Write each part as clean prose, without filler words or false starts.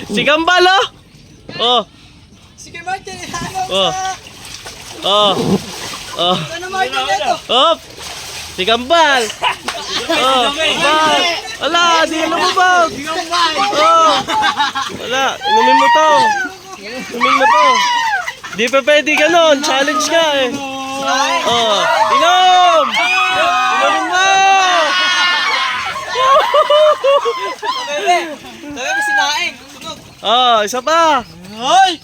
Si Gambal, oh. Oh. Sige, Martin. Oh. Oh. Oh. Ano, Martin, ito? Oh. Si Gambal. Oh. Gambal. Wala, di ka lumubog. Oh. Wala, inumin mo to. Inumin mo to. Di pa pwede ganun. Challenge ka eh. Oh. Inom! Inumin mo! Sabi mo sinaing. Oh, isa pa. Hoy!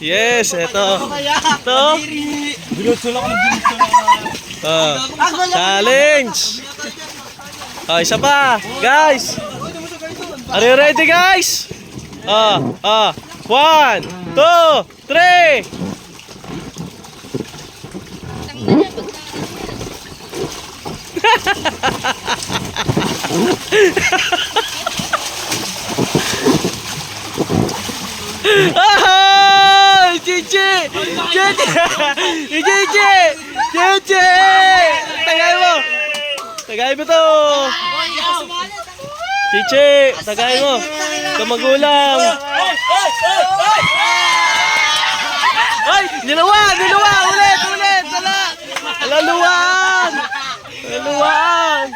Yes, eto. Ito. Oh. Challenge. Oh, isa pa. Guys. Are you ready, guys? Oh, oh. 1, 2, 3. Ah! Chichi! Chichi! Chichi! Chichi! Tagay mo! Tagay mo to! Chichi! Tagay mo! Kamagulang! Ay! Niluwag! Niluwag! Ulit! Ulit! Wala! Wala luwag! Wala luwag!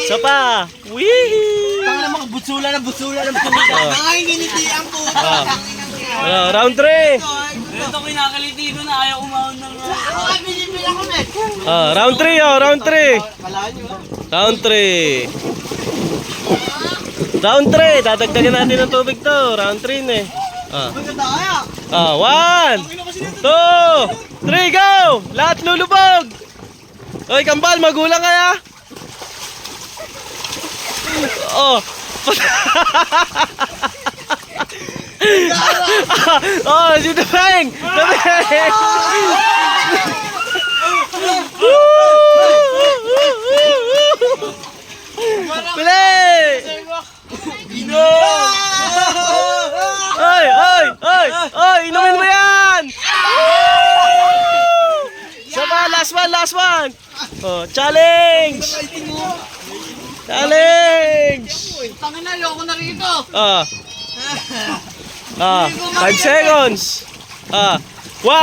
Isa pa! Wee! Tanga mga butsula ng pumita. Nanganginiti ang puto. Round 3! Ito kinakaliti ko na ayaw umahon ng... Ay, binibila ko na. Round 3 oh! Round 3! Kalaan nyo. Round 3! Round 3! Dadagdagan natin ng tubig to. Round 3 na eh. Maganda kaya. 1, 2, 3, go! Lahat lulubog! Oy, Kambal, magulang kaya? Oh! Oh, si Dubeng! Dubeng! Pili! Oy! Oy! Oy! Oy! Inumin mo yan! Saba, last one! Last one! Oh, challenge! Challenge! Tangina, ayoko na rito. 5 seconds. 1, 2.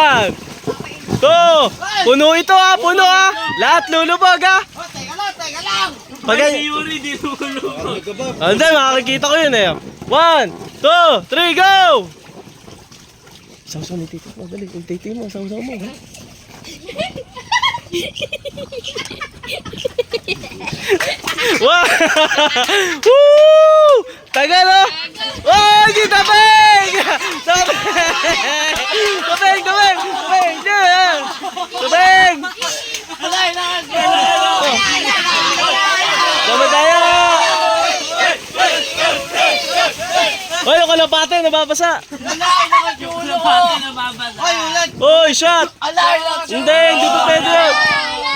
Puno ito ha, puno ha. Lahat lulubog ha. Oh, teka lang. Pag Yuri, di lulubog. hindi, makakikita ko yun eh. 1, 2, 3, go! Sausaw ni tito mo, dali. Yung tito mo, sausaw mo. Ha? Wow! Woo! Tagal oh! Oh, si Tabeng! Tabeng! Tabeng! Tabeng! Tabeng! Tabeng! Sama tayo! Hoy, yung kalapate, nababasa! Hoy, shot! Hindi pa pwede yun!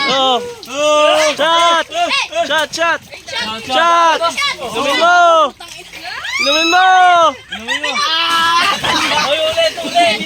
Oh! Shot! Shot! Shot! Shot! Inumin mo! Inumin mo! Ulit.